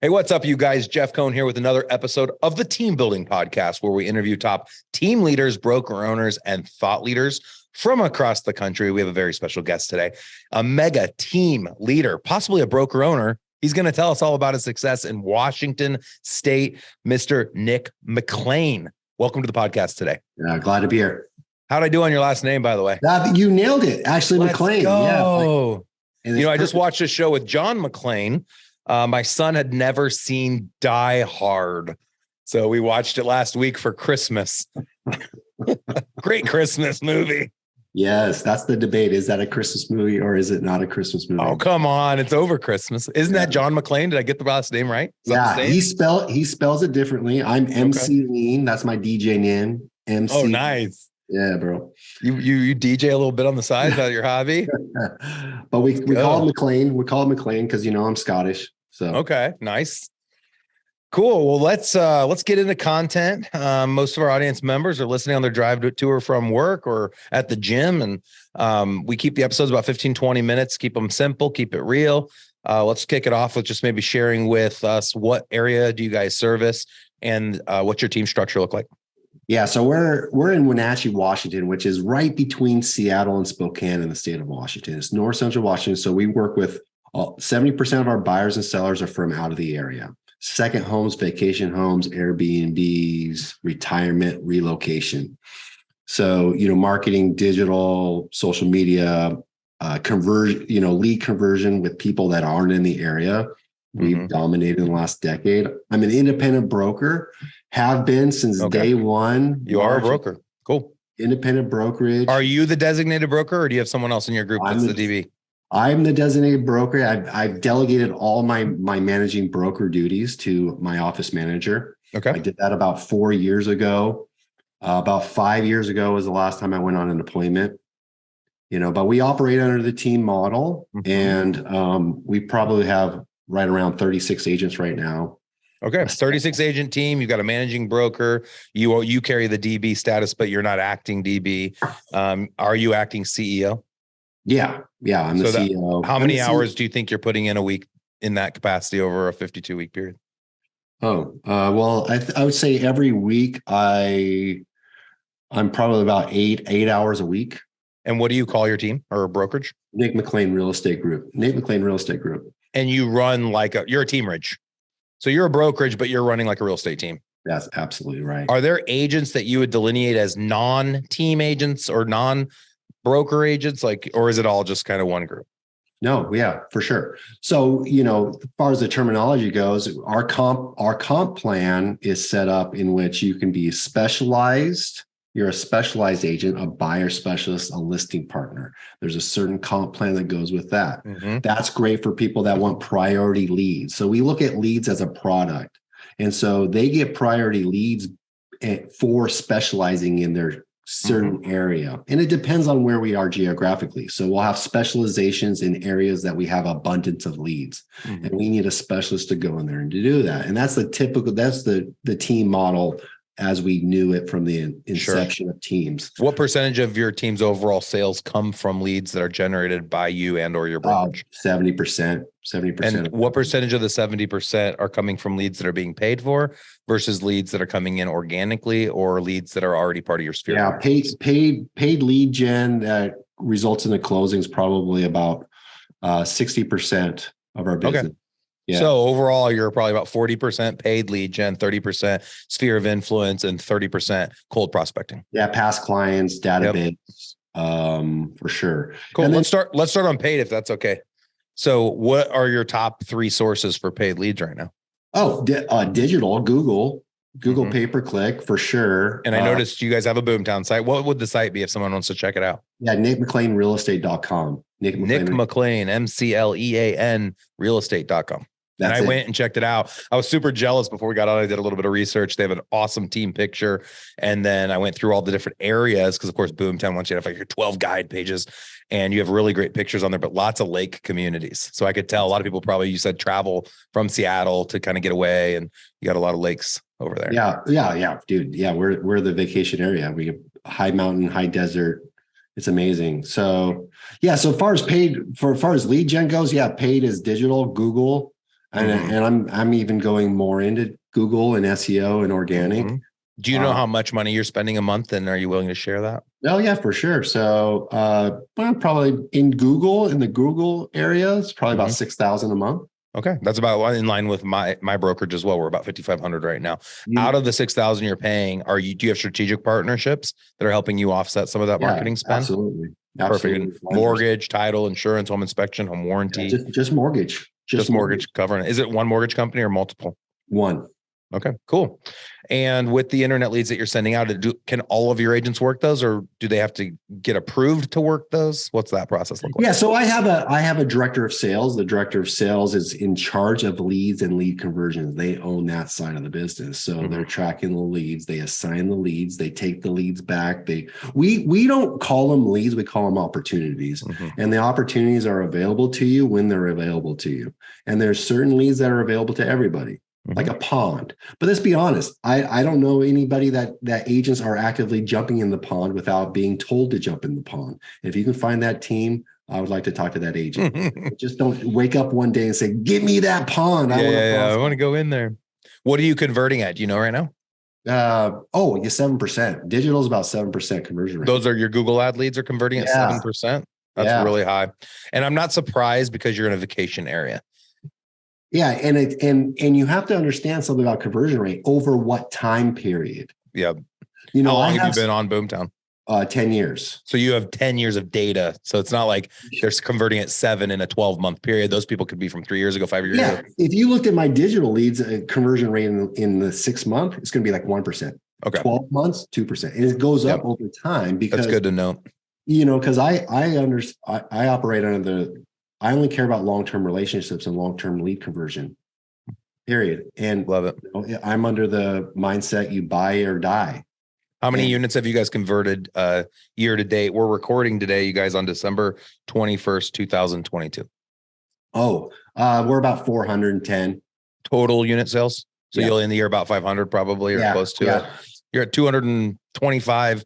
Hey, what's up, you guys? Jeff Cohn here with another episode of the Team Building Podcast, where we interview top team leaders, broker owners, and thought leaders from across the country. We have a very special guest today, a mega team leader, possibly a broker owner. He's going to tell us all about his success in Washington State, Mr. Nick McLean. Welcome to the podcast today. Glad to be here. How'd I do on your last name, by the way? You nailed it. Actually, Let's McLean. Go. Yeah. I just watched a show with John McLean. My son had never seen Die Hard, so we watched it last week for Christmas. Great Christmas movie. Yes, that's the debate. Is that a Christmas movie or is it not a Christmas movie? Oh, come on. It's over Christmas. Isn't that John McLean? Did I get the last name right? He spells it differently. I'm MC Lean. That's my DJ name. MC. Oh, nice. Yeah, bro. You DJ a little bit on the side. Is that your hobby? But we call him McLean. We call him McLean because I'm Scottish. So okay, nice. Cool. Well, let's get into content. Most of our audience members are listening on their drive to or from work or at the gym. And we keep the episodes about 15, 20 minutes, keep them simple, keep it real. Let's kick it off with just maybe sharing with us what area do you guys service and what's your team structure look like? Yeah, so we're in Wenatchee, Washington, which is right between Seattle and Spokane in the state of Washington. It's north central Washington. So we work with 70% of our buyers and sellers are from out of the area. Second homes, vacation homes, Airbnbs, retirement, relocation. So, marketing, digital, social media, lead conversion with people that aren't in the area. We've dominated in the last decade. I'm an independent broker, have been since day one. You are a broker. Cool. Independent brokerage. Are you the designated broker or do you have someone else in your group that's the DB? I'm the designated broker. I've delegated all my managing broker duties to my office manager. Okay. I did that about 4 years ago. About 5 years ago was the last time I went on an appointment. But we operate under the team model, and we probably have right around 36 agents right now. Okay. 36 agent team. You've got a managing broker. You carry the DB status, but you're not acting DB. Are you acting CEO? Yeah. I'm the CEO. How many hours do you think you're putting in a week in that capacity over a 52-week period? Well, I would say every week I'm probably about eight hours a week. And what do you call your team or a brokerage? Nick McLean Real Estate Group. And you run you're a teamage. So you're a brokerage, but you're running like a real estate team. That's absolutely right. Are there agents that you would delineate as non-team agents or non-broker agents? Or is it all just kind of one group? No, yeah, for sure. So, as far as the terminology goes, our comp plan is set up in which you can be specialized. You're a specialized agent, a buyer specialist, a listing partner. There's a certain comp plan that goes with that. That's great for people that want priority leads. So we look at leads as a product. And so they get priority leads for specializing in their certain area. And it depends on where we are geographically. So we'll have specializations in areas that we have abundance of leads. And we need a specialist to go in there and to do that. And that's the team model as we knew it from the inception of teams. What percentage of your team's overall sales come from leads that are generated by you and or your brokerage? 70%. And what percentage of the 70% are coming from leads that are being paid for versus leads that are coming in organically or leads that are already part of your sphere? Yeah, paid lead gen that results in the closings probably about 60% of our business. Okay. Yeah. So overall, you're probably about 40% paid lead gen, 30% sphere of influence, and 30% cold prospecting. Yeah, past clients, database, for sure. Cool. Let's start on paid if that's okay. So what are your top 3 sources for paid leads right now? Oh, digital, Google pay-per-click for sure. And I noticed you guys have a Boomtown site. What would the site be if someone wants to check it out? Yeah, NickMcLeanRealEstate.com. Nick McLean, MCLEAN realestate.com. And I went and checked it out. I was super jealous before we got on. I did a little bit of research. They have an awesome team picture. And then I went through all the different areas because, of course, Boomtown wants you to have your 12 guide pages. And you have really great pictures on there, but lots of lake communities. So I could tell a lot of people probably, you said, travel from Seattle to kind of get away. And you got a lot of lakes over there. Yeah, dude. Yeah, we're the vacation area. We have high mountain, high desert. It's amazing. So, yeah. So as far as lead gen goes, paid is digital, Google. And I'm even going more into Google and SEO and organic. Do you know how much money you're spending a month, and are you willing to share that? Oh yeah, for sure. So probably in the Google area, it's probably about 6,000 a month. Okay, that's about in line with my brokerage as well. We're about 5,500 right now. Out of the 6,000 you're paying, do you have strategic partnerships that are helping you offset some of that marketing spend? Absolutely. Perfect. Mortgage, title, insurance, home inspection, home warranty. Yeah, just mortgage. Just mortgage covering. Is it one mortgage company or multiple? One. Okay, cool. And with the internet leads that you're sending out, can all of your agents work those, or do they have to get approved to work those? What's that process look like? Yeah, so I have a director of sales. The director of sales is in charge of leads and lead conversions. They own that side of the business. So they're tracking the leads, they assign the leads, they take the leads back. We don't call them leads, we call them opportunities. And the opportunities are available to you when they're available to you. And there's certain leads that are available to everybody. Like a pond. But let's be honest, I don't know anybody that agents are actively jumping in the pond without being told to jump in the pond. If you can find that team, I would like to talk to that agent. Just don't wake up one day and say, give me that pond. I want to go in there. What are you converting at? Do you know right now? 7%. Digital is about 7% conversion rate. Those are your Google ad leads are converting at 7%. That's really high. And I'm not surprised because you're in a vacation area. Yeah, and you have to understand something about conversion rate over what time period. Yeah. How long have you been on Boomtown? 10 years. So you have 10 years of data. So it's not like they're converting at 7 in a 12-month period. Those people could be from 3 years ago, 5 years ago. If you looked at my digital leads conversion rate in the 6 month, it's going to be like 1%. Okay. 12 months, 2%. And it goes up over time because that's good to know. Because I operate under I only care about long-term relationships and long-term lead conversion, period. And love it. I'm under the mindset you buy or die. How many units have you guys converted year to date? We're recording today, you guys, on December 21st, 2022. We're about 410. Total unit sales. So you'll end the year about 500 probably, or close to it. You're at 225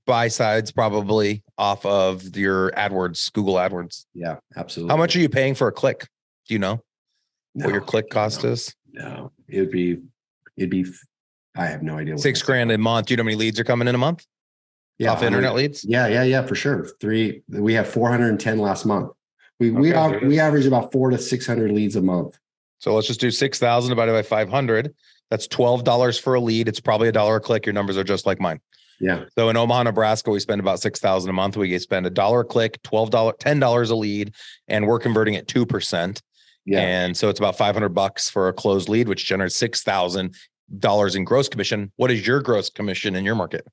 buy sides probably off of your AdWords, Google AdWords. Yeah, absolutely. How much are you paying for a click? Do you know what your click cost is? No, it'd be, I have no idea. $6,000 a month. Do you know how many leads are coming in a month? Yeah. Off internet leads? Yeah, for sure. We have 410 last month. We average about 400 to 600 leads a month. So let's just do 6,000 divided by 500. That's $12 for a lead. It's probably $1 a click. Your numbers are just like mine. Yeah. So in Omaha, Nebraska, we spend about $6,000 a month. We spend $1 a click, $10 a lead, and we're converting at 2%. Yeah. And so it's about $500 for a closed lead, which generates $6,000 in gross commission. What is your gross commission in your market?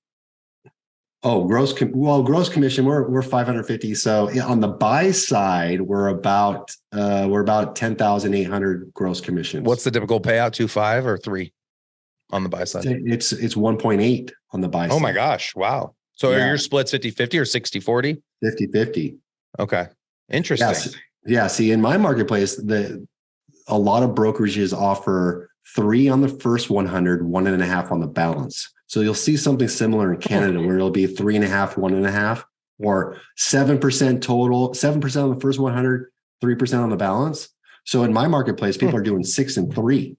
Oh, gross commission, we're 550. So on the buy side, we're about 10,800 gross commissions. What's the typical payout? 2.5 or 3 on the buy side? It's 1.8 on the buy side. Oh my gosh. Wow. So are your splits 50-50 or 60-40? 50-50. Okay. Interesting. Yeah. See, in my marketplace, a lot of brokerages offer 3 on the first 100, 1.5 on the balance. So you'll see something similar in Canada where it'll be 3.5, 1.5, or 7% total, 7% on the first 100, 3% on the balance. So in my marketplace, people are doing 6 and 3.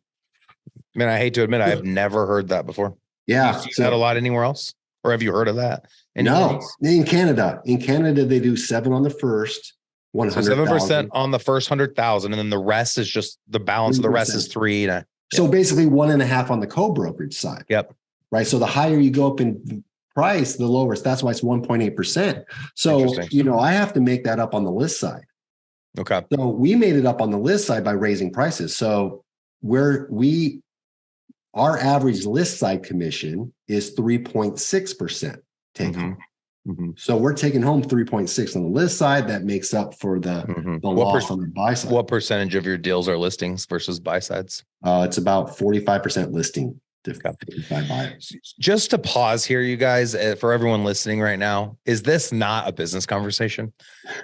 Man, I hate to admit, I have never heard that before. Yeah. Do you see that a lot anywhere else? Or have you heard of that? No, in Canada. In Canada, they do 7 on the first 100,000. So 7% on the first 100,000, and then the rest is just the balance. 3%. The rest is 3. So basically 1.5 on the co-brokerage side. Yep. Right. So the higher you go up in price, the lower. That's why it's 1.8%. So, I have to make that up on the list side. Okay. So we made it up on the list side by raising prices. So our average list side commission is 3.6% take home. Mm-hmm. So we're taking home 3.6 on the list side. That makes up for the loss on the buy side. What percentage of your deals are listings versus buy sides? It's about 45% listing. Just to pause here, you guys, for everyone listening right now, is this not a business conversation?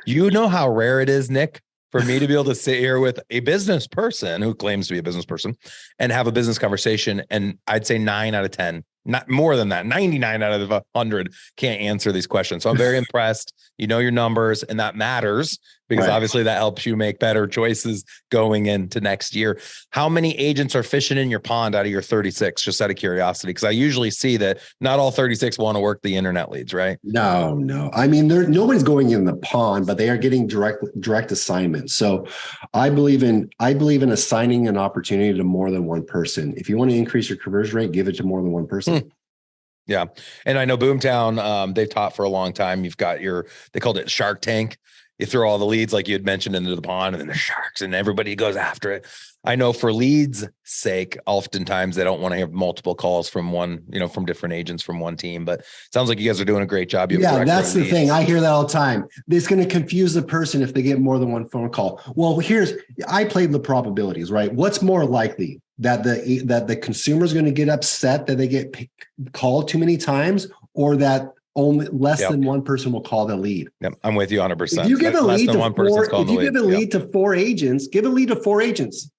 You know how rare it is, Nick, for me to be able to sit here with a business person who claims to be a business person and have a business conversation. And I'd say 9 out of 10, not more than that, 99 out of 100 can't answer these questions. So I'm very impressed. You know your numbers, and that matters because obviously that helps you make better choices going into next year. How many agents are fishing in your pond out of your 36, just out of curiosity? Because I usually see that not all 36 want to work the internet leads, right? No. I mean, nobody's going in the pond, but they are getting direct assignments. So I believe in assigning an opportunity to more than one person. If you want to increase your conversion rate, give it to more than one person. Yeah. And I know Boomtown, they've taught for a long time. You've got they called it Shark Tank. You throw all the leads, like you had mentioned, into the pond, and then the sharks and everybody goes after it. I know for leads' sake, oftentimes they don't want to have multiple calls from from different agents from one team, but it sounds like you guys are doing a great job. Yeah, that's the thing. I hear that all the time. It's going to confuse the person if they get more than one phone call. Well, I played the probabilities, right? What's more likely, that the consumer is going to get upset that they get called too many times, or that only less than one person will call the lead? Yep, I'm with you 100%. If you give a lead to four agents, give a lead to four agents.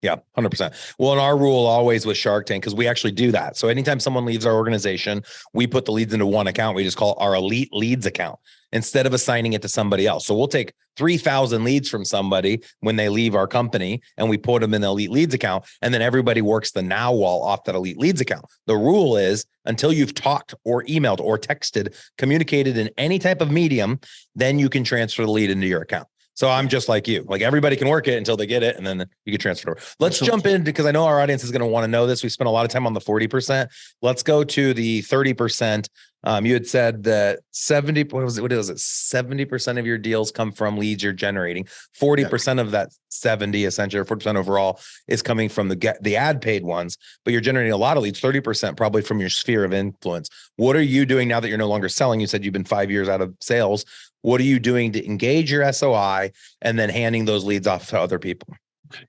Yeah, 100%. Well, and our rule always with Shark Tank, because we actually do that. So anytime someone leaves our organization, we put the leads into one account. We just call it our elite leads account instead of assigning it to somebody else. So we'll take 3,000 leads from somebody when they leave our company, and we put them in the elite leads account. And then everybody works the now wall off that elite leads account. The rule is until you've talked or emailed or texted, communicated in any type of medium, then you can transfer the lead into your account. So I'm just like you. Like, everybody can work it until they get it, and then you can transfer it over. Let's jump in, because I know our audience is going to want to know this. We spent a lot of time on the 40%. Let's go to the 30%. You had said that 70% of your deals come from leads you're generating. 40% of that 70, essentially, or 40% overall, is coming from the ad paid ones, but you're generating a lot of leads, 30% probably from your sphere of influence. What are you doing now that you're no longer selling? You said you've been 5 years out of sales. What are you doing to engage your SOI and then handing those leads off to other people?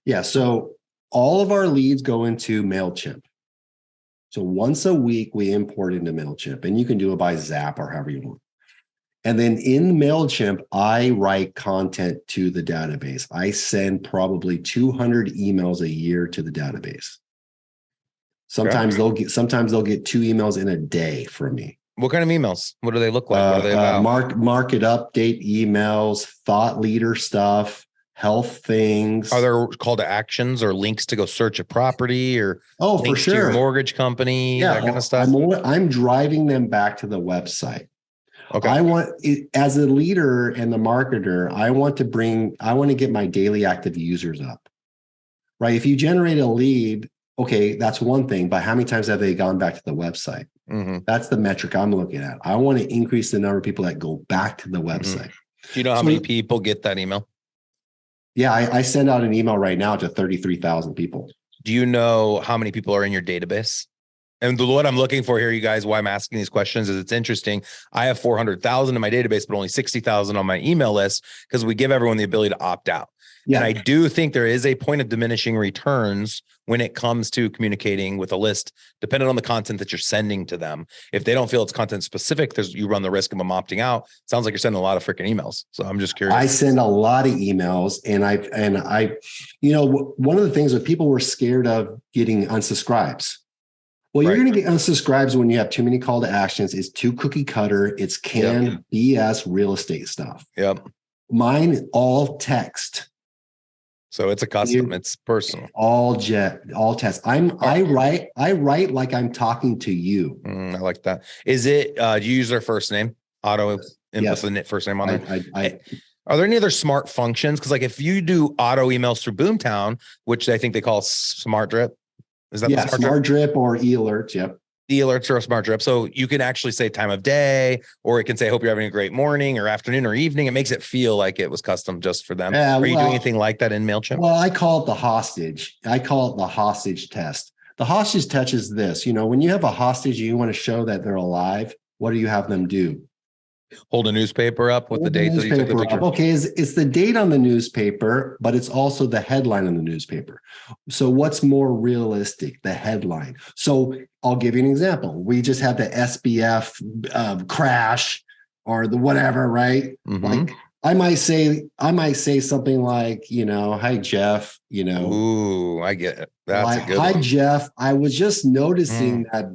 Yeah. So all of our leads go into MailChimp. So once a week, we import into MailChimp, and you can do it by Zap or however you want. And then in MailChimp, I write content to the database. I send probably 200 emails a year to the database. Sometimes they'll get 2 emails in a day from me. What kind of emails? What do they look like? What are they about? Market update emails, thought leader stuff, health things. Are there call to actions or links to go search a property, or for sure, to your mortgage company, that kind of stuff? I'm driving them back to the website. Okay. I want, as a leader and the marketer, I want to get my daily active users up, right? If you generate a lead, okay, that's one thing, but how many times have they gone back to the website? Mm-hmm. That's the metric I'm looking at. I want to increase the number of people that go back to the website. Mm-hmm. Do you know how many people get that email? Yeah, I send out an email right now to 33,000 people. Do you know how many people are in your database? And what I'm looking for here, you guys, why I'm asking these questions is it's interesting. I have 400,000 in my database, but only 60,000 on my email list, because we give everyone the ability to opt out. Yeah. And I do think there is a point of diminishing returns when it comes to communicating with a list, depending on the content that you're sending to them. If they don't feel it's content specific, you run the risk of them opting out. Sounds like you're sending a lot of freaking emails. So I'm just curious. I send a lot of emails, and I, one of the things that people were scared of getting unsubscribes. Well, you're going to get unsubscribes when you have too many call to actions. It's too cookie cutter. It's canned BS real estate stuff. Yep. Mine all text. So it's a custom. It's personal. All text. I write like I'm talking to you. I like that. Is it? Do you use their first name? Auto input the first name on there. Are there any other smart functions? Because like if you do auto emails through Boomtown, which I think they call Smart Drip. Is that Smart Drip or e-alerts? Yep. E-alerts or a Smart Drip. So you can actually say time of day, or it can say, hope you're having a great morning or afternoon or evening. It makes it feel like it was custom just for them. Are you doing anything like that in MailChimp? Well, I call it the hostage. I call it the hostage test. The hostage test is this, when you have a hostage and you want to show that they're alive, what do you have them do? Hold a newspaper up with the date that you took the picture. Okay, it's the date on the newspaper, but it's also the headline on the newspaper. So what's more realistic? The headline. So I'll give you an example. We just had the SBF crash or the whatever, right? Mm-hmm. Like I might say something like, hi Jeff, Ooh, I get it. That's a good hi one. Jeff. I was just noticing that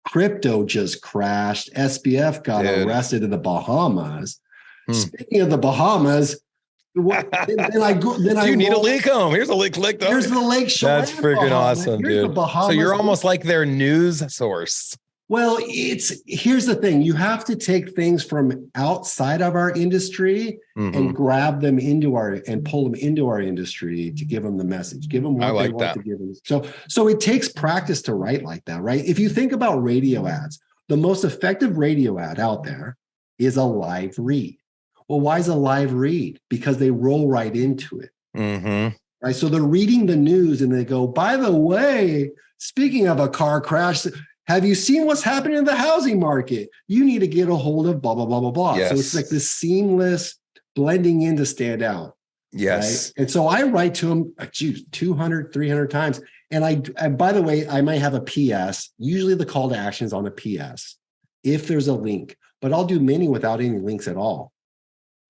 crypto just crashed. SBF got arrested in the Bahamas. Speaking of the Bahamas, Then I go. Then you need a lake home. Here's a lake. Here's the Lake Chelan. That's freaking awesome, dude. So you're almost like their news source. Well, here's the thing. You have to take things from outside of our industry and grab them and pull them into our industry to give them the message, give them what they want to give them. So it takes practice to write like that, right? If you think about radio ads, the most effective radio ad out there is a live read. Well, why is a live read? Because they roll right into it. Right. So they're reading the news and they go, by the way, speaking of a car crash, have you seen what's happening in the housing market? You need to get a hold of blah, blah, blah, blah, blah. Yes. So it's like this seamless blending in to stand out. Yes. Right? And so I write to them, 200, 300 times. And by the way, I might have a PS. Usually the call to action is on a PS if there's a link, but I'll do many without any links at all.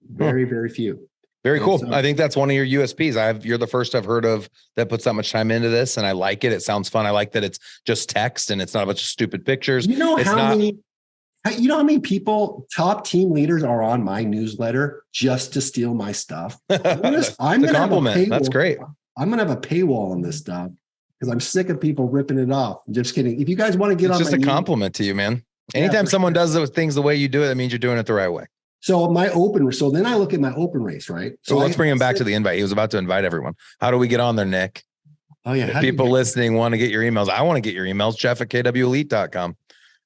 Very, very few. Very cool. So, I think that's one of your USPs. You're the first I've heard of that puts that much time into this, and I like it. It sounds fun. I like that it's just text and it's not a bunch of stupid pictures. You know how many people, top team leaders, are on my newsletter just to steal my stuff? I'm gonna compliment. That's great. I'm gonna have a paywall on this stuff because I'm sick of people ripping it off. I'm just kidding. If you guys want to get on, it's just a compliment to you, man. Anytime someone does those things the way you do it, that means you're doing it the right way. So then I look at my open race, right? So let's bring him back to the invite. He was about to invite everyone. How do we get on there, Nick? Oh yeah. If people listening want to get your emails. I want to get your emails, jeff@kwelite.com.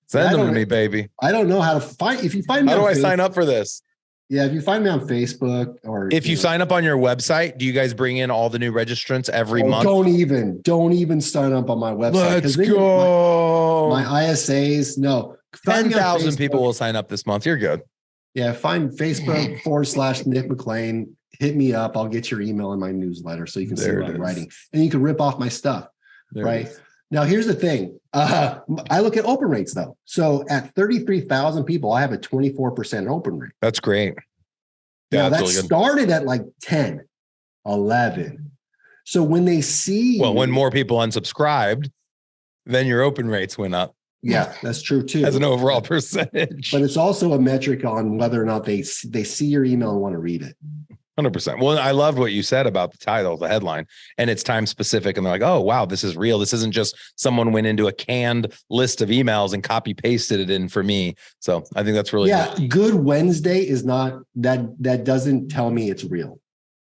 Send them to me, baby. I don't know how to find, if you find me how do I sign up for this? Yeah, if you find me on Facebook or if you sign up on your website, do you guys bring in all the new registrants every month? Don't even sign up on my website. Let's go. My ISAs, no. 10,000 people will sign up this month. You're good. Yeah, find Facebook /Nick McLean. Hit me up. I'll get your email in my newsletter so you can see what I'm writing. And you can rip off my stuff, right? Now, here's the thing. I look at open rates, though. So at 33,000 people, I have a 24% open rate. That's great. Yeah, that really started at like 10, 11. So when they see... Well, when more people unsubscribed, then your open rates went up. Yeah, that's true too. As an overall percentage. But it's also a metric on whether or not they see your email and want to read it. 100%. Well, I loved what you said about the title, the headline, and it's time specific. And they're like, oh, wow, this is real. This isn't just someone went into a canned list of emails and copy pasted it in for me. So I think that's really good. Wednesday is not that doesn't tell me it's real.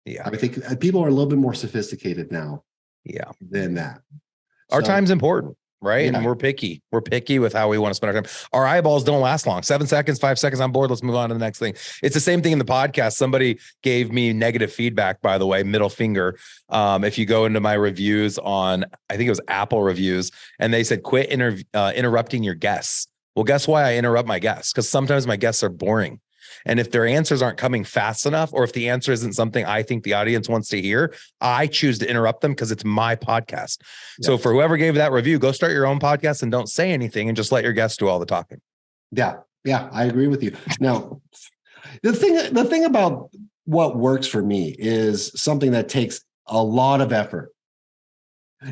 Yeah. I think people are a little bit more sophisticated now. Yeah. Than that. Our time's important. Right. Yeah. And we're picky. We're picky with how we want to spend our time. Our eyeballs don't last long. 7 seconds, 5 seconds on board. Let's move on to the next thing. It's the same thing in the podcast. Somebody gave me negative feedback, by the way, middle finger. If you go into my reviews on, I think it was Apple reviews, and they said, quit interrupting your guests. Well, guess why I interrupt my guests? Because sometimes my guests are boring. And if their answers aren't coming fast enough, or if the answer isn't something I think the audience wants to hear, I choose to interrupt them because it's my podcast. Yeah. So for whoever gave that review, go start your own podcast and don't say anything and just let your guests do all the talking. Yeah. Yeah. I agree with you. Now, the thing about what works for me is something that takes a lot of effort.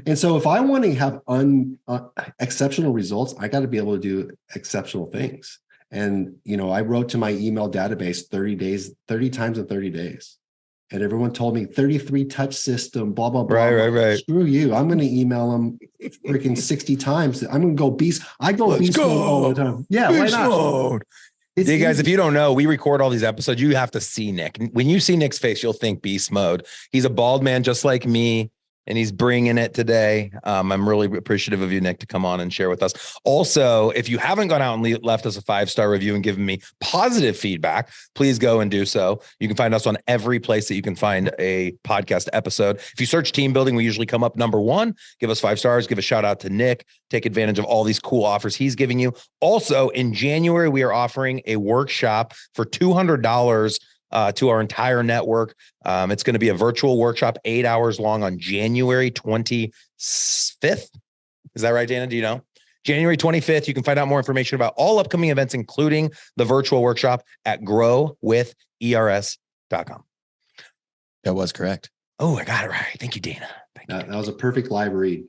And so if I want to have exceptional results, I got to be able to do exceptional things. And, I wrote to my email database 30 times in 30 days. And everyone told me 33 touch system, blah, blah, blah. Right. Screw you. I'm going to email them freaking 60 times. I'm going to go beast. I go beast mode all the time. Yeah, why not? Hey guys, if you don't know, we record all these episodes. You have to see Nick. When you see Nick's face, you'll think beast mode. He's a bald man just like me. And he's bringing it today. I'm really appreciative of you, Nick, to come on and share with us. Also, if you haven't gone out and left us a 5-star review and given me positive feedback, please go and do so. You can find us on every place that you can find a podcast episode. If you search team building, we usually come up number 1. Give us 5 stars. Give a shout out to Nick. Take advantage of all these cool offers he's giving you. Also, in January, we are offering a workshop for $200 to our entire network. It's going to be a virtual workshop, 8 hours long on January 25th. Is that right, Dana? Do you know? January 25th. You can find out more information about all upcoming events, including the virtual workshop at growwithers.com. That was correct. Oh, I got it right. Thank you, Dana. That was a perfect live read.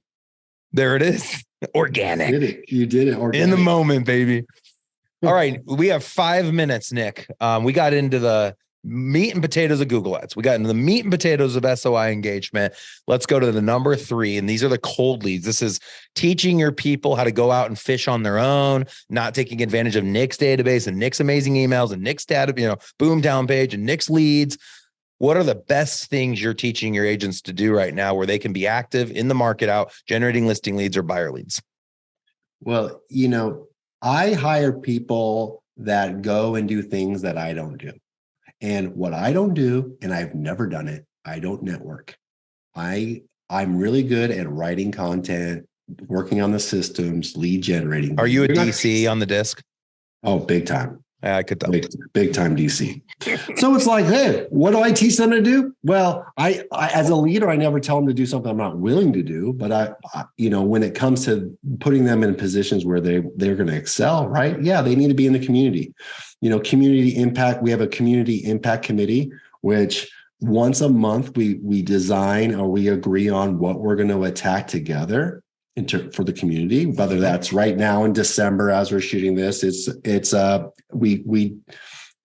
There it is. Organic. You did it. Organic. In the moment, baby. All right. We have 5 minutes, Nick. We got into the meat and potatoes of Google Ads. We got into the meat and potatoes of SOI engagement. Let's go to the number 3. And these are the cold leads. This is teaching your people how to go out and fish on their own, not taking advantage of Nick's database and Nick's amazing emails and Nick's data, Boomtown page and Nick's leads. What are the best things you're teaching your agents to do right now where they can be active in the market out generating listing leads or buyer leads? Well, I hire people that go and do things that I don't do. And what I don't do, and I've never done it, I don't network. I'm really good at writing content, working on the systems, lead generating. Are you a DC on the disc? Oh, big time. Yeah, I could tell. Big time DC. So it's like, hey, what do I teach them to do? Well, I as a leader, I never tell them to do something I'm not willing to do. But I when it comes to putting them in positions where they're going to excel, right? Yeah, they need to be in the community. Community impact. We have a community impact committee, which once a month we design or we agree on what we're going to attack together for the community. Whether that's right now in December as we're shooting this,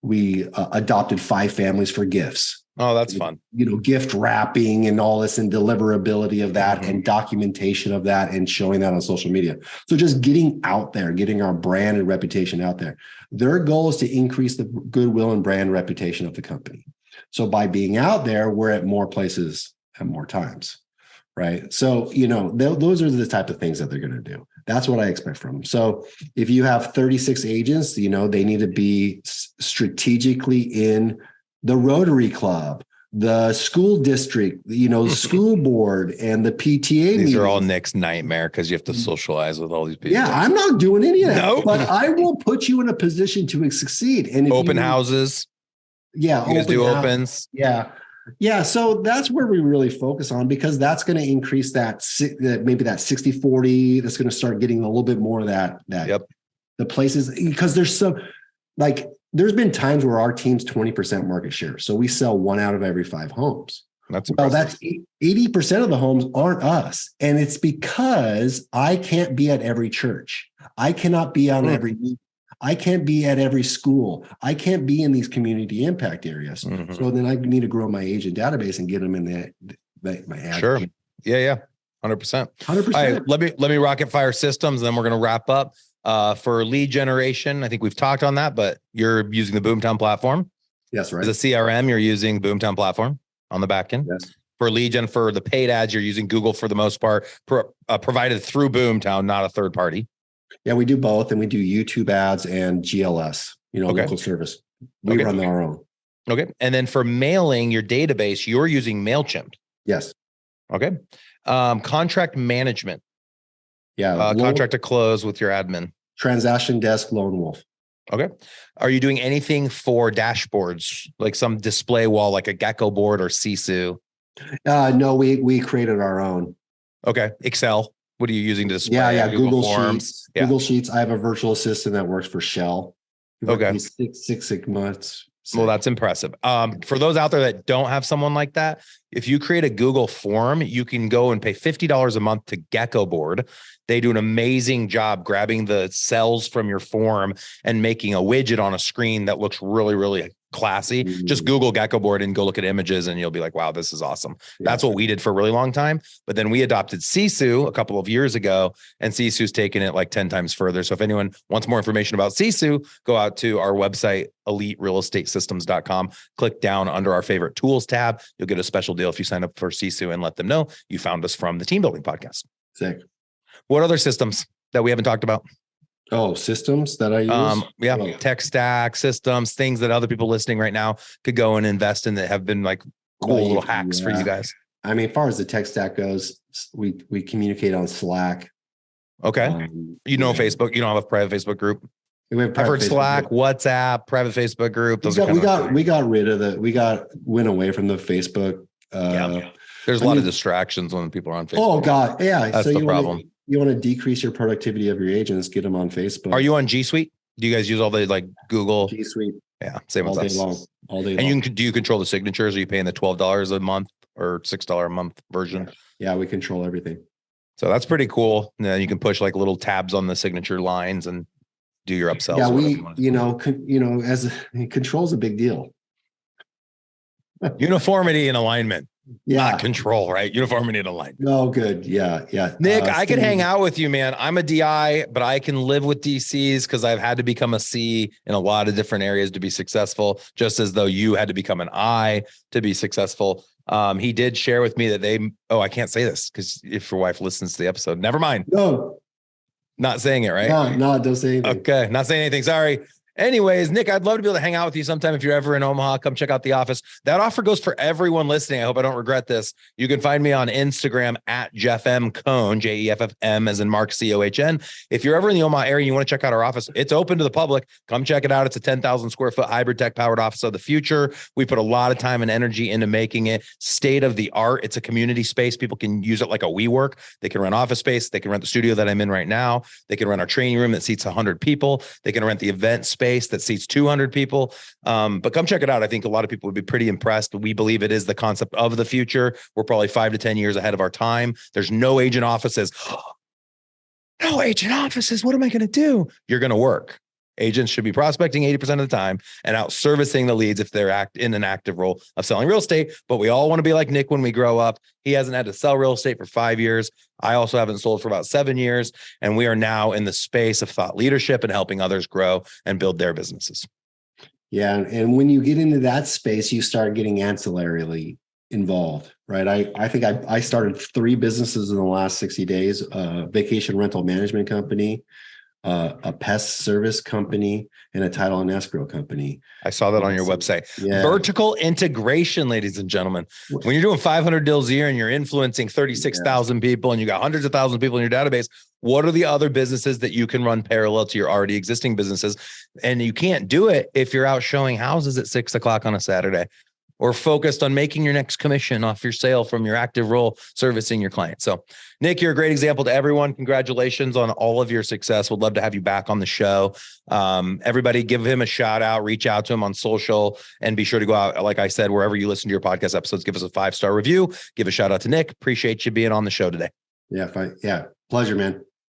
we adopted 5 families for gifts. Oh, that's fun. Gift wrapping and all this and deliverability of that and documentation of that and showing that on social media. So just getting out there, getting our brand and reputation out there. Their goal is to increase the goodwill and brand reputation of the company. So by being out there, we're at more places at more times. Right. So, those are the type of things that they're going to do. That's what I expect from them. So if you have 36 agents, they need to be strategically in the Rotary Club, the school district, school board and the PTA. These meetings. are all Nick's nightmare because you have to socialize with all these people. Yeah, I'm not doing any of that. Nope. But I will put you in a position to succeed. And if open houses. Yeah. You guys do opens. Yeah. Yeah, so that's where we really focus on because that's going to increase that maybe that 60-40. That's going to start getting a little bit more of that. Yep. The places because there's there's been times where our team's 20% market share, so we sell 1 out of every 5 homes. That's impressive. That's 80% of the homes aren't us, and it's because I can't be at every church. I cannot be on every meeting. I can't be at every school. I can't be in these community impact areas. Mm-hmm. So then I need to grow my agent database and get them in my ad. Sure. Yeah. 100%. 100%. All right, let me rocket fire systems. And then we're going to wrap up for lead generation. I think we've talked on that, but you're using the Boomtown platform. Yes, right. As a CRM, you're using Boomtown platform on the back end. Yes. For lead gen, for the paid ads, you're using Google for the most part, provided through Boomtown, not a third party. Yeah, we do both, and we do YouTube ads and GLS, local service. We run our own. Okay. And then for mailing your database, you're using MailChimp. Yes. Okay. Contract management. Yeah. Contract to close with your admin. Transaction desk, Lone Wolf. Okay. Are you doing anything for dashboards, like some display wall, like a Gecko board or Sisu? No, we created our own. Okay. Excel. What are you using to display? Yeah. Google Forms. Sheets. Yeah. Google Sheets. I have a virtual assistant that works for Shell. Okay. Six months. Well, that's impressive. For those out there that don't have someone like that, if you create a Google form, you can go and pay $50 a month to Gecko Board. They do an amazing job grabbing the cells from your form and making a widget on a screen that looks really, really classy. Mm-hmm. Just Google Gecko Board and go look at images and you'll be like, wow, this is awesome. Yeah. That's what we did for a really long time. But then we adopted Sisu a couple of years ago, and Sisu's taken it like 10 times further. So if anyone wants more information about Sisu, go out to our website, eliterealestatesystems.com, click down under our favorite tools tab. You'll get a special deal if you sign up for Sisu and let them know you found us from the Team Building Podcast. Sick. What other systems that we haven't talked about? Oh, systems that I use? Tech stack systems, things that other people listening right now could go and invest in that have been like cool little hacks for you guys. I mean, as far as the tech stack goes, we communicate on Slack. Okay. Facebook, you don't have a private Facebook group? I've heard Slack, WhatsApp, private Facebook group. We went away from the Facebook. There's a lot of distractions when people are on Facebook. Oh God. Yeah. That's the problem. You want to decrease your productivity of your agents, get them on Facebook. Are you on G Suite? Do you guys use all the like Google? G Suite. Yeah. Same all with day us. All day long. And do you control the signatures? Are you paying the $12 a month or $6 a month version? Yeah, we control everything. So that's pretty cool. And then you can push like little tabs on the signature lines and do your upsells. Yeah, control's a big deal. Uniformity and alignment. Yeah. Not control, right? Uniformity and alignment. No, good. Yeah. Yeah. Nick, I could hang out with you, man. I'm a DI, but I can live with DCs because I've had to become a C in a lot of different areas to be successful, just as though you had to become an I to be successful. He did share with me that I can't say this because if your wife listens to the episode, never mind. No. Not saying it, right? No, don't say anything. Okay. Not saying anything. Sorry. Anyways, Nick, I'd love to be able to hang out with you sometime if you're ever in Omaha. Come check out the office. That offer goes for everyone listening. I hope I don't regret this. You can find me on Instagram at Jeff M. Cohn, JEFFM as in Mark COHN. If you're ever in the Omaha area and you want to check out our office, it's open to the public. Come check it out. It's a 10,000 square foot hybrid tech powered office of the future. We put a lot of time and energy into making it state of the art. It's a community space. People can use it like a WeWork. They can rent office space. They can rent the studio that I'm in right now. They can rent our training room that seats 100 people. They can rent the event space that seats 200 people. But come check it out. I think a lot of people would be pretty impressed. We believe it is the concept of the future. We're probably 5 to 10 years ahead of our time. There's no agent offices. No agent offices. What am I going to do? You're going to work. Agents should be prospecting 80% of the time and out servicing the leads if they're in an active role of selling real estate. But we all want to be like Nick when we grow up. He hasn't had to sell real estate for 5 years. I also haven't sold for about 7 years. And we are now in the space of thought leadership and helping others grow and build their businesses. Yeah. And when you get into that space, you start getting ancillarily involved, right? I think I started 3 businesses in the last 60 days, a vacation rental management company, a pest service company, and a title and escrow company. I saw that on your website. Yeah. Vertical integration, ladies and gentlemen. When you're doing 500 deals a year and you're influencing 36,000 people and you got hundreds of thousands of people in your database, what are the other businesses that you can run parallel to your already existing businesses? And you can't do it if you're out showing houses at 6 o'clock on a Saturday or focused on making your next commission off your sale from your active role servicing your client. So Nick, you're a great example to everyone. Congratulations on all of your success. Would love to have you back on the show. Everybody give him a shout out, reach out to him on social, and be sure to go out. Like I said, wherever you listen to your podcast episodes, give us a 5-star review, give a shout out to Nick. Appreciate you being on the show today. Yeah. Fine. Yeah. Pleasure, man.